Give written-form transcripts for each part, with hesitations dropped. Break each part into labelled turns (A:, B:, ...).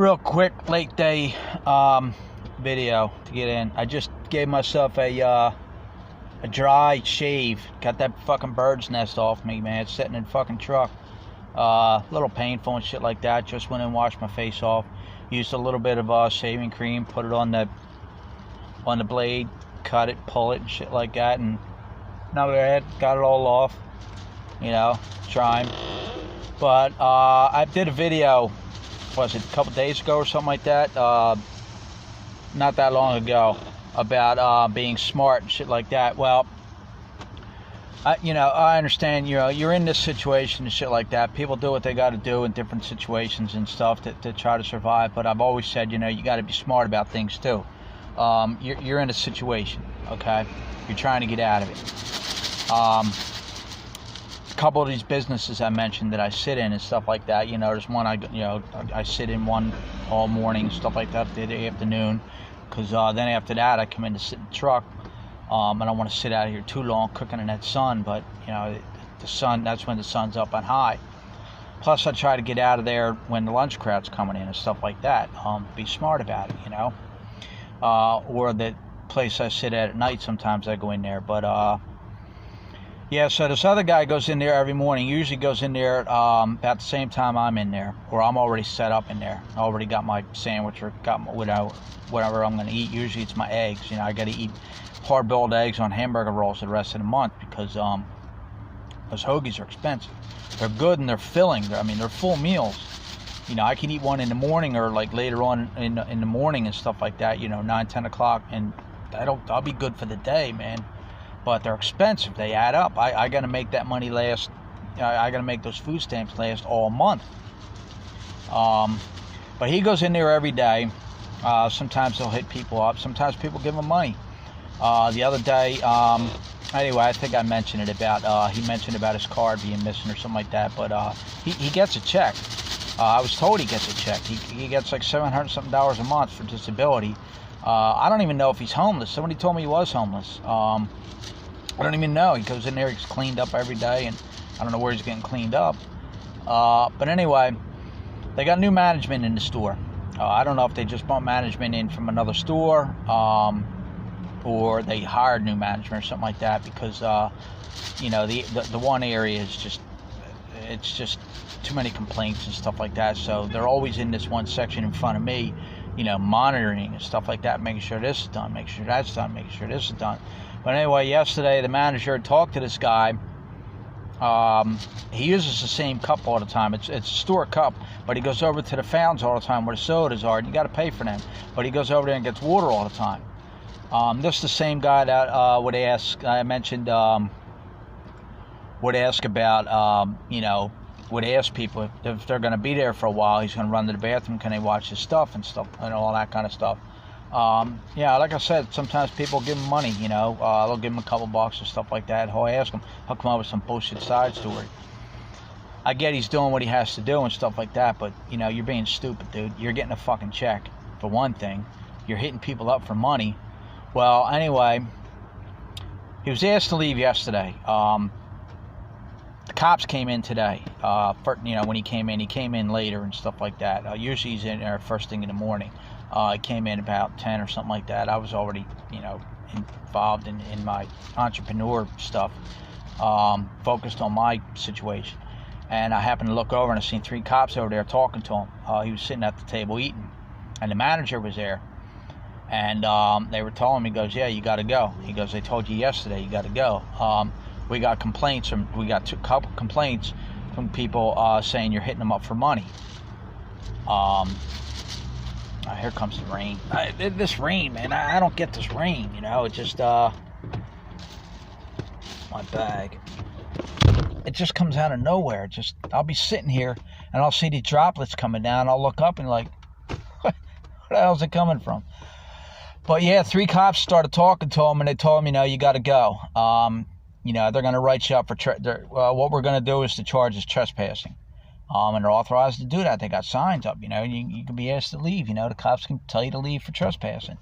A: Real quick, late day video to get in. I just gave myself a dry shave. Got that fucking bird's nest off me, man. It's sitting in the fucking truck. A little painful and shit like that. Just went and washed my face off. Used a little bit of shaving cream. Put it on the blade. Cut it, pull it, and shit like that. And now I got it all off. You know, trying. But I did a video. Was it a couple days ago or something like that? Not that long ago, about being smart and shit like that. Well, I understand. You're in this situation and shit like that. People do what they got to do in different situations and stuff to try to survive. But I've always said, you got to be smart about things too. You're in a situation, okay? You're trying to get out of it. A couple of these businesses I mentioned that I sit in and stuff like that. There's one I sit in one all morning and stuff like that the afternoon, because then after that I come in to sit in the truck. I don't want to sit out here too long cooking in that sun, but the sun, that's when the sun's up on high. Plus I try to get out of there when the lunch crowd's coming in and stuff like that. Be smart about it, or the place I sit at night, sometimes I go in there, but yeah, so this other guy goes in there every morning. Usually goes in there about the same time I'm in there, or I'm already set up in there. I already got my sandwich or got my, whatever I'm going to eat. Usually it's my eggs. I got to eat hard-boiled eggs on hamburger rolls the rest of the month, because those hoagies are expensive. They're good and they're filling. They're full meals. I can eat one in the morning or like later on in the morning and stuff like that. 9, 10 o'clock, and I'll be good for the day, man. But they're expensive. They add up. I got to make that money last. I got to make those food stamps last all month. But he goes in there every day. Sometimes he'll hit people up. Sometimes people give him money. The other day, anyway, I think I mentioned it about. He mentioned about his card being missing or something like that. But he gets a check. I was told he gets a check. He gets like $700 something a month for disability. I don't even know if he's homeless. Somebody told me he was homeless. I don't even know. He goes in there, he's cleaned up every day, and I don't know where he's getting cleaned up. But anyway, they got new management in the store. I don't know if they just brought management in from another store, or they hired new management or something like that, because the one area is just, it's just too many complaints and stuff like that. So they're always in this one section in front of me, monitoring and stuff like that, making sure this is done, making sure that's done, making sure this is done. But anyway, yesterday the manager talked to this guy. He uses the same cup all the time. It's a store cup, but he goes over to the fountains all the time where the sodas are, and you got to pay for them. But he goes over there and gets water all the time. This is the same guy that would ask. I mentioned would ask about would ask people if they're going to be there for a while. He's going to run to the bathroom. Can they watch his stuff and stuff and all that kind of stuff. Yeah, like I said, sometimes people give him money, they'll give him a couple bucks and stuff like that. He'll ask him, he'll come up with some bullshit side story. I get he's doing what he has to do and stuff like that, but, you're being stupid, dude. You're getting a fucking check, for one thing. You're hitting people up for money. Well, anyway, he was asked to leave yesterday. The cops came in today. When he came in later and stuff like that. Usually he's in there first thing in the morning. I came in about 10 or something like that. I was already, involved in my entrepreneur stuff, focused on my situation. And I happened to look over and I seen 3 cops over there talking to him. He was sitting at the table eating, and the manager was there. And they were telling him, he goes, yeah, you got to go. He goes, they told you yesterday you got to go. We got a couple complaints from people saying you're hitting them up for money. Here comes the rain. This rain, man, I don't get this rain, it just, my bag. It just comes out of nowhere. I'll be sitting here, and I'll see these droplets coming down, I'll look up and like, where the hell's it coming from? But yeah, 3 cops started talking to him, and they told him, you got to go. They're going to write you up for, what we're going to do is to charge is trespassing. And they're authorized to do that. They got signs up, you can be asked to leave, the cops can tell you to leave for trespassing.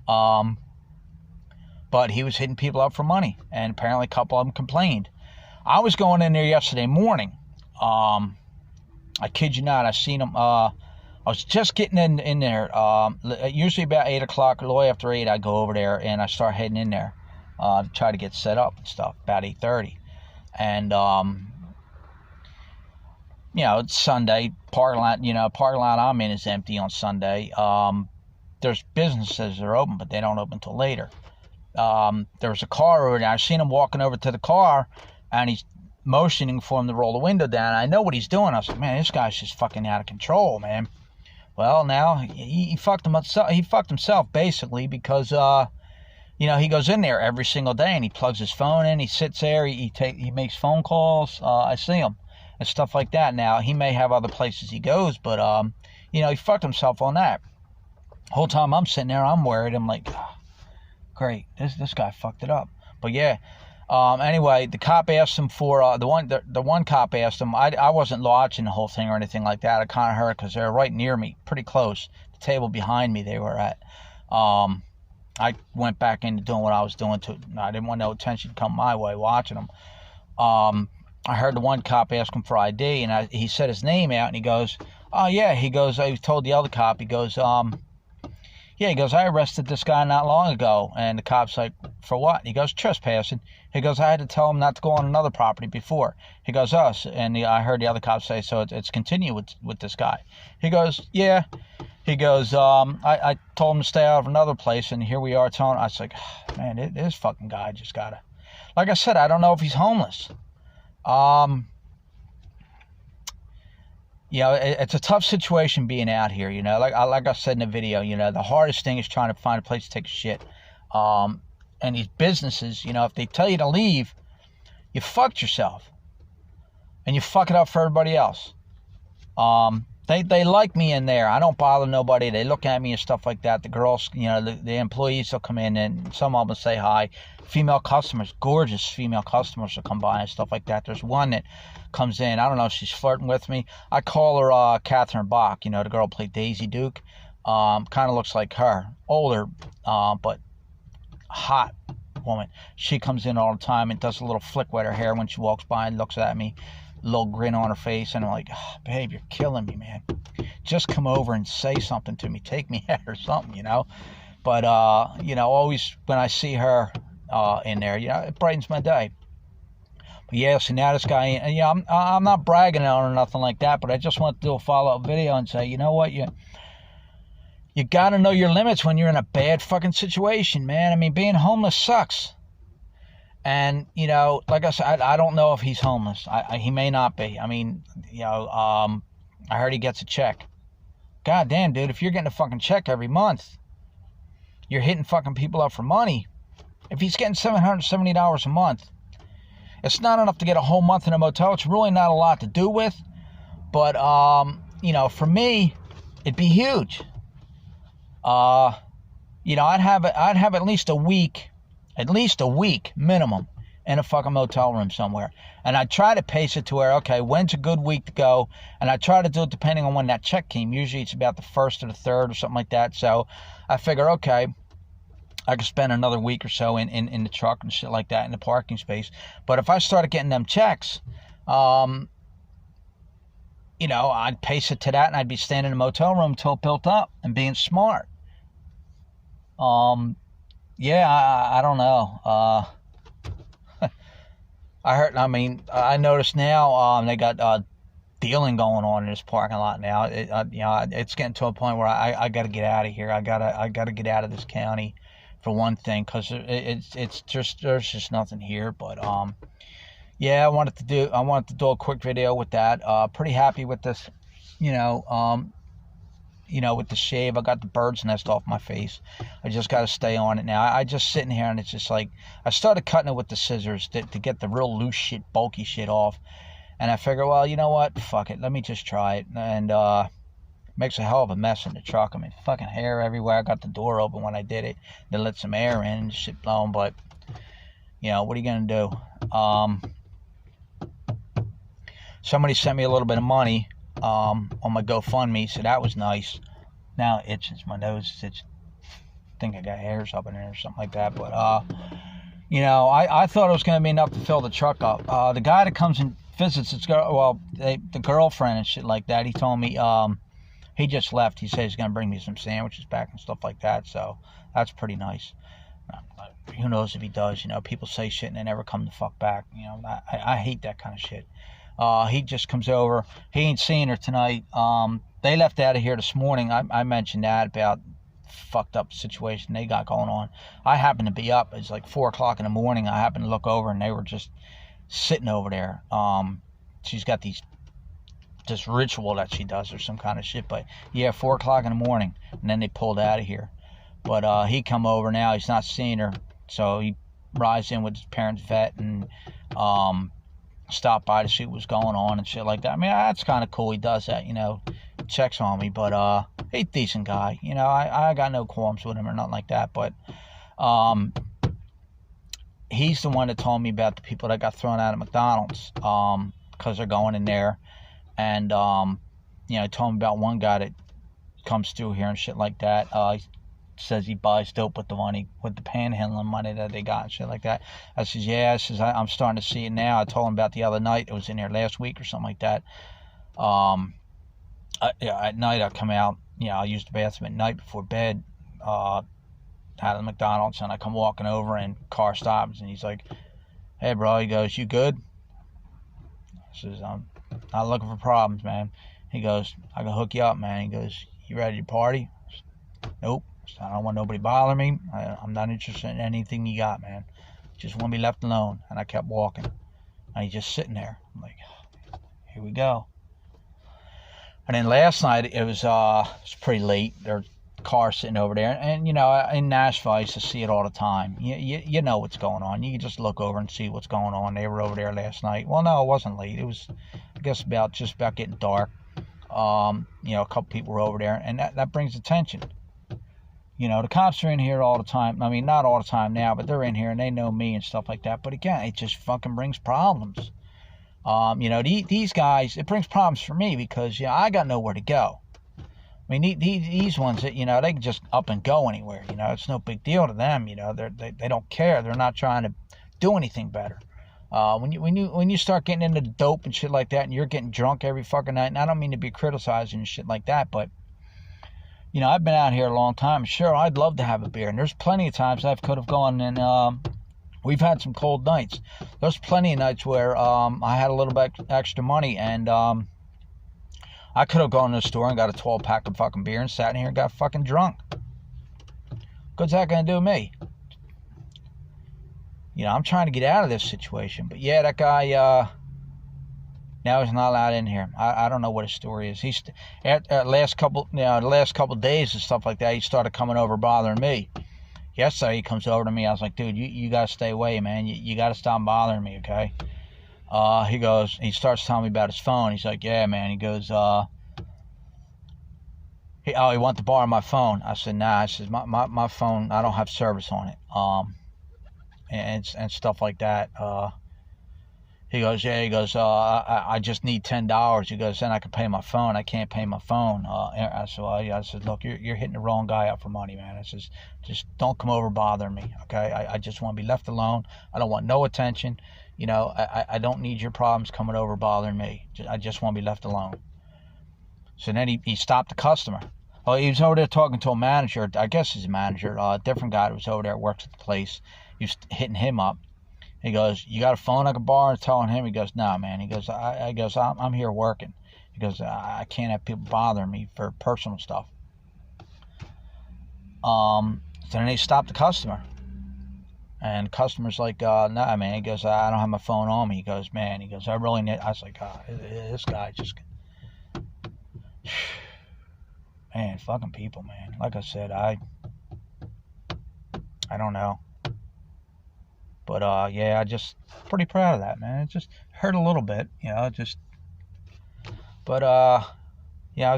A: But he was hitting people up for money, and apparently a couple of them complained. I was going in there yesterday morning. I kid you not, I seen him, I was just getting in there. Usually about 8 o'clock, a little after 8, I go over there and I start heading in there to try to get set up and stuff, about 8:30. And, it's Sunday. Parking lot I'm in is empty on Sunday. There's businesses that are open, but they don't open until later. There was a car over there. I seen him walking over to the car, and he's motioning for him to roll the window down. I know what he's doing. I was like, man, this guy's just fucking out of control, man. Well, now he fucked himself. He fucked himself basically because he goes in there every single day and he plugs his phone in. He sits there. He makes phone calls. I see him and stuff like that. Now he may have other places he goes, but he fucked himself on that. Whole time I'm sitting there, I'm worried. I'm like, oh, great, this guy fucked it up. But yeah. Anyway, the cop asked him for the one cop asked him. I wasn't watching the whole thing or anything like that. I kind of heard because they were right near me, pretty close. The table behind me they were at. I went back into doing what I was doing. I didn't want no attention to come my way watching them. I heard the one cop ask him for ID, and he said his name out, and he goes, "Oh yeah." He goes, I told the other cop. He goes, yeah, he goes, "I arrested this guy not long ago." And the cop's like, "For what?" He goes, "Trespassing." He goes, "I had to tell him not to go on another property before." He goes, "Us." And I heard the other cop say, "So it's continue with this guy." He goes, "Yeah." He goes, I told him to stay out of another place, and here we are telling. I was like, man, this fucking guy just gotta. Like I said, I don't know if he's homeless. It's a tough situation being out here, like I said in the video, the hardest thing is trying to find a place to take a shit. And these businesses, if they tell you to leave, you fucked yourself. And you fuck it up for everybody else. They like me in there. I don't bother nobody. They look at me and stuff like that. The girls, the employees will come in and some of them will say hi. Female customers, gorgeous female customers will come by and stuff like that. There's one that comes in. I don't know if she's flirting with me. I call her Catherine Bach, the girl who played Daisy Duke. Kind of looks like her. Older, but hot woman. She comes in all the time and does a little flick with her hair when she walks by and looks at me. Little grin on her face, and I'm like, oh, babe, you're killing me, man. Just come over and say something to me. Take me out or something, But, always when I see her in there, it brightens my day. But yeah, so now this guy, and I'm not bragging on or nothing like that, but I just want to do a follow-up video and say, you know what, you got to know your limits when you're in a bad fucking situation, man. I mean, being homeless sucks. And, like I said, I don't know if he's homeless. He may not be. I mean, I heard he gets a check. God damn, dude, if you're getting a fucking check every month, you're hitting fucking people up for money. If he's getting $770 a month, it's not enough to get a whole month in a motel. It's really not a lot to do with. But, for me, it'd be huge. I'd have at least a week minimum in a fucking motel room somewhere. And I try to pace it to where, okay, when's a good week to go? And I try to do it depending on when that check came. Usually it's about the 1st or the 3rd or something like that. So I figure, okay, I could spend another week or so in the truck and shit like that in the parking space. But if I started getting them checks, I'd pace it to that, and I'd be staying in a motel room until it built up and being smart. Yeah, I don't know. I noticed now they got dealing going on in this parking lot now. It's getting to a point where I got to get out of here. I gotta get out of this county, for one thing, because it's just there's just nothing here. But yeah, I wanted to do a quick video with that. Pretty happy with this, with the shave. I got the bird's nest off my face. I just got to stay on it now. I just sitting here and it's just like, I started cutting it with the scissors to get the real loose shit, bulky shit off. And I figure, well, you know what? Fuck it. Let me just try it. And makes a hell of a mess in the truck. I mean, fucking hair everywhere. I got the door open when I did it. They let some air in and shit blown. But, what are you going to do? Somebody sent me a little bit of money on my GoFundMe, so that was nice. Now it itches, my nose is itching. I think I got hairs up in there or something like that. But I thought it was going to be enough to fill the truck up. The guy that comes and visits, the girlfriend and shit like that, he told me He just left. He said he's going to bring me some sandwiches back and stuff like that, so that's pretty nice. Who knows if he does, people say shit and they never come the fuck back. I hate that kind of shit. He just comes over. He ain't seen her tonight. They left out of here this morning. I mentioned that about fucked up situation they got going on. I happened to be up. It's like 4 o'clock in the morning. I happened to look over and they were just sitting over there. She's got this ritual that she does or some kind of shit. But yeah, 4 o'clock in the morning, and then they pulled out of here. But he come over now. He's not seeing her, so he rides in with his parents' vet and stopped by to see what was going on and shit like that. I mean, that's kind of cool. He does that, checks on me. But he's a decent guy. I got no qualms with him or nothing like that. But he's the one that told me about the people that got thrown out of McDonald's because they're going in there. And he told me about one guy that comes through here and shit like that. He says he buys dope with the money, with the panhandling money that they got and shit like that. I says, yeah. I says, I'm starting to see it now. I told him about the other night. It was in there last week or something like that. At night I come out, I use the bathroom at night before bed, out of the McDonald's, and I come walking over and car stops and he's like, hey bro, he goes, you good? I says, I'm not looking for problems, man. He goes, I can hook you up, man. He goes, you ready to party? Says, nope. I don't want nobody bothering me. I'm not interested in anything you got, man. Just want to be left alone. And I kept walking. And he's just sitting there. I'm like, here we go. And then last night, it was pretty late. There's cars sitting over there. And, in Nashville, I used to see it all the time. You know what's going on. You can just look over and see what's going on. They were over there last night. Well, no, it wasn't late. It was, I guess, just about getting dark. A couple people were over there. And that brings attention. The cops are in here all the time. I mean, not all the time now, but they're in here and they know me and stuff like that. But again, it just fucking brings problems. These guys, it brings problems for me because, I got nowhere to go. I mean, these ones that, they can just up and go anywhere. It's no big deal to them. They don't care. They're not trying to do anything better. When you start getting into dope and shit like that and you're getting drunk every fucking night, and I don't mean to be criticizing and shit like that, but I've been out here a long time. Sure, I'd love to have a beer. And there's plenty of times I could have gone and we've had some cold nights. There's plenty of nights where I had a little bit extra money and I could have gone to the store and got a 12-pack of fucking beer and sat in here and got fucking drunk. What's that going to do to me? I'm trying to get out of this situation. But yeah, that guy... now he's not allowed in here. I don't know what his story is. He's the last couple of days and stuff like that. He started coming over bothering me. Yesterday he comes over to me. I was like, dude, you gotta stay away, man. You gotta stop bothering me, okay? He starts telling me about his phone. He's like, yeah, man. He goes, he wanted to borrow my phone. I said, nah. I said, my phone, I don't have service on it. And stuff like that. He goes, yeah, I just need $10. He goes, then I can pay my phone. I can't pay my phone. I said, look, you're hitting the wrong guy up for money, man. I says, just don't come over bothering me, okay? I just want to be left alone. I don't want no attention. I don't need your problems coming over bothering me. I just want to be left alone. So then he stopped the customer. Oh, he was over there talking to a manager. I guess he's a manager. A different guy that was over there, works at the place. He was hitting him up. He goes, you got a phone I can borrow? Telling him, he goes, no, man. He goes, I'm here working. He goes, I can't have people bothering me for personal stuff. So then they stopped the customer. And the customer's like, nah, man. He goes, I don't have my phone on me. He goes, man. He goes, I really need... I was like, this guy just... Man, fucking people, man. Like I said, I don't know. But, yeah, I just pretty proud of that, man. It just hurt a little bit, But, yeah,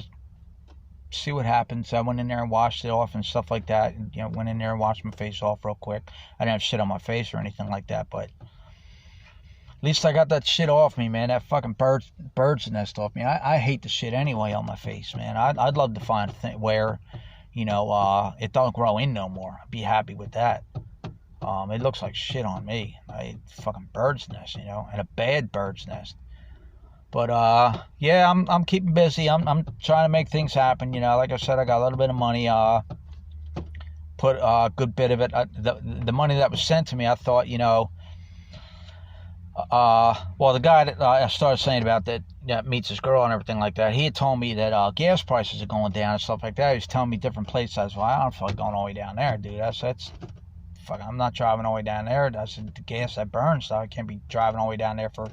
A: see what happens. I went in there and washed it off and stuff like that. And, went in there and washed my face off real quick. I didn't have shit on my face or anything like that, but at least I got that shit off me, man. That fucking bird's nest off me. I hate the shit anyway on my face, man. I'd love to find a thing where, it don't grow in no more. I'd be happy with that. It looks like shit on me. Fucking bird's nest, and a bad bird's nest. But yeah, I'm keeping busy. I'm trying to make things happen. Like I said, I got a little bit of money. Put a good bit of it. The money that was sent to me, I thought, well, the guy that I started saying about that meets his girl and everything like that, he had told me that gas prices are going down and stuff like that. He was telling me different places. I was like, I don't feel like going all the way down there, dude. That's fuck. I'm not driving all the way down there. I said, the gas that burns, so I can't be driving all the way down there for,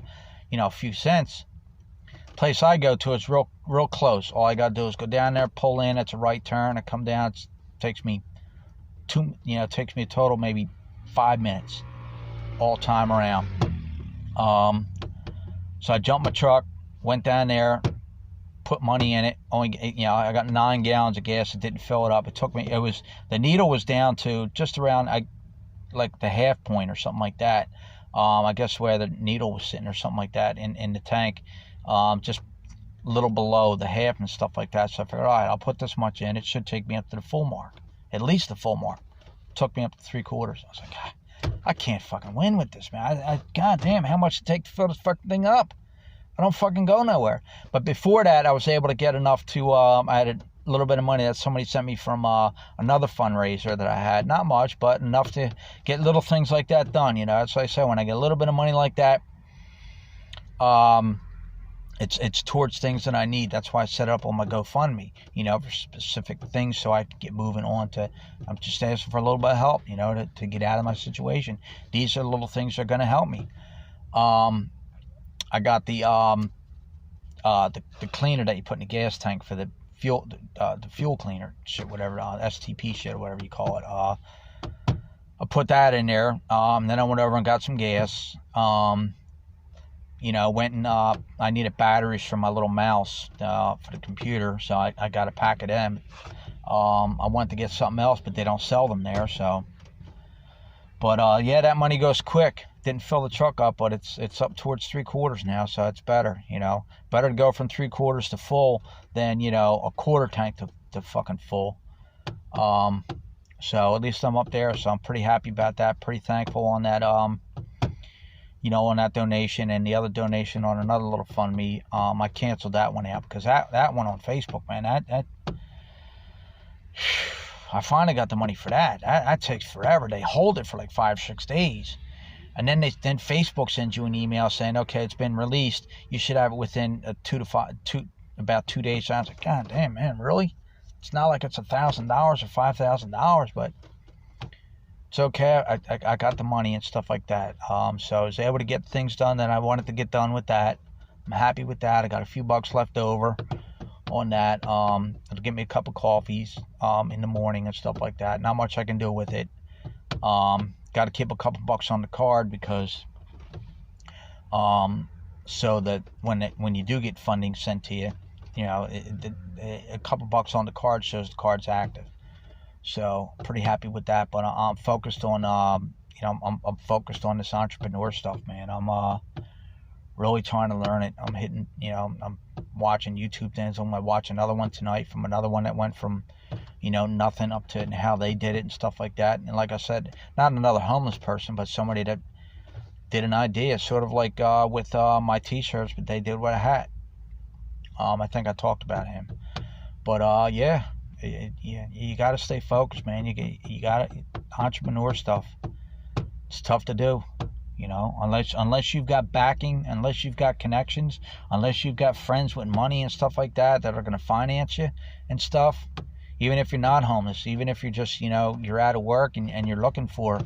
A: a few cents. Place I go to is real close. All I gotta do is go down there, pull in. It's a right turn. I come down. It takes me takes me a total maybe 5 minutes, all time around. So I jumped my truck, went down there, put money in it. Only, I got 9 gallons of gas. It didn't fill it up. It took me. The needle was down to just around like the half point or something like that. I guess where the needle was sitting or something like that in the tank. Just a little below the half and stuff like that. So I figured, all right, I'll put this much in. It should take me up to the full mark, at least the full mark. It took me up to 3/4. I was like, I can't fucking win with this, man. God damn, how much it take to fill this fucking thing up? I don't fucking go nowhere. But before that, I was able to get enough to, I had a little bit of money that somebody sent me from another fundraiser that I had. Not much, but enough to get little things like that done. That's what I say. When I get a little bit of money like that, it's towards things that I need. That's why I set it up on my GoFundMe, for specific things so I can get moving on to. I'm just asking for a little bit of help, to get out of my situation. These are little things that are going to help me. I got the cleaner that you put in the gas tank for the fuel cleaner shit, whatever, STP shit or whatever you call it. I put that in there. Then I went over and got some gas. Went and I needed batteries for my little mouse for the computer, so I got a pack of them. I wanted to get something else, but they don't sell them there. So, but yeah, that money goes quick. Didn't fill the truck up, but it's up towards 3/4 now, so it's better. Better to go from 3/4 to full than a quarter tank to fucking full. So at least I'm up there, so I'm pretty happy about that. Pretty thankful on that. On that donation, and the other donation on another little fund me. I canceled that one out because that one on Facebook, man, that I finally got the money for that. That takes forever. They hold it for like 5-6 days, and then Facebook sends you an email saying, okay, it's been released. You should have it within about 2 days. So I was like, God damn, man, really? It's not like it's $1,000 or $5,000, but it's okay. I got the money and stuff like that. So I was able to get things done that I wanted to get done with that. I'm happy with that. I got a few bucks left over on that. It'll get me a cup of coffees in the morning and stuff like that. Not much I can do with it. Got to keep a couple bucks on the card because so that when you do get funding sent to you, a couple bucks on the card shows the card's active. So pretty happy with that, but I'm focused on, I'm focused on this entrepreneur stuff, man. I'm really trying to learn it. I'm hitting, I'm watching YouTube things. I'm gonna watch another one tonight from another one that went from, nothing up to how they did it and stuff like that. And like I said, not another homeless person, but somebody that did an idea, sort of like with my T-shirts, but they did with a hat. I think I talked about him, but yeah. You got to stay focused, man. You got entrepreneur stuff. It's tough to do, unless you've got backing, unless you've got connections, unless you've got friends with money and stuff like that that are going to finance you and stuff. Even if you're not homeless, even if you're just, you're out of work and you're looking for,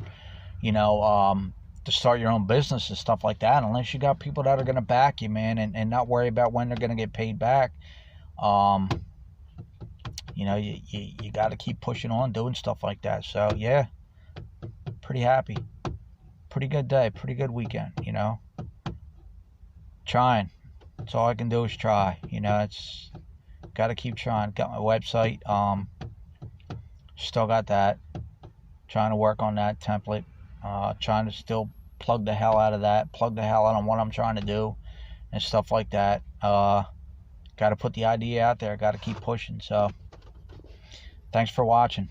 A: to start your own business and stuff like that. Unless you got people that are going to back you, man, and not worry about when they're going to get paid back. You got to keep pushing on, doing stuff like that. So, yeah, pretty happy. Pretty good day, pretty good weekend, Trying. That's all I can do is try. It's got to keep trying. Got my website. Still got that. Trying to work on that template. Trying to still plug the hell out of that. Plug the hell out on what I'm trying to do and stuff like that. Got to put the idea out there. Got to keep pushing. So, thanks for watching.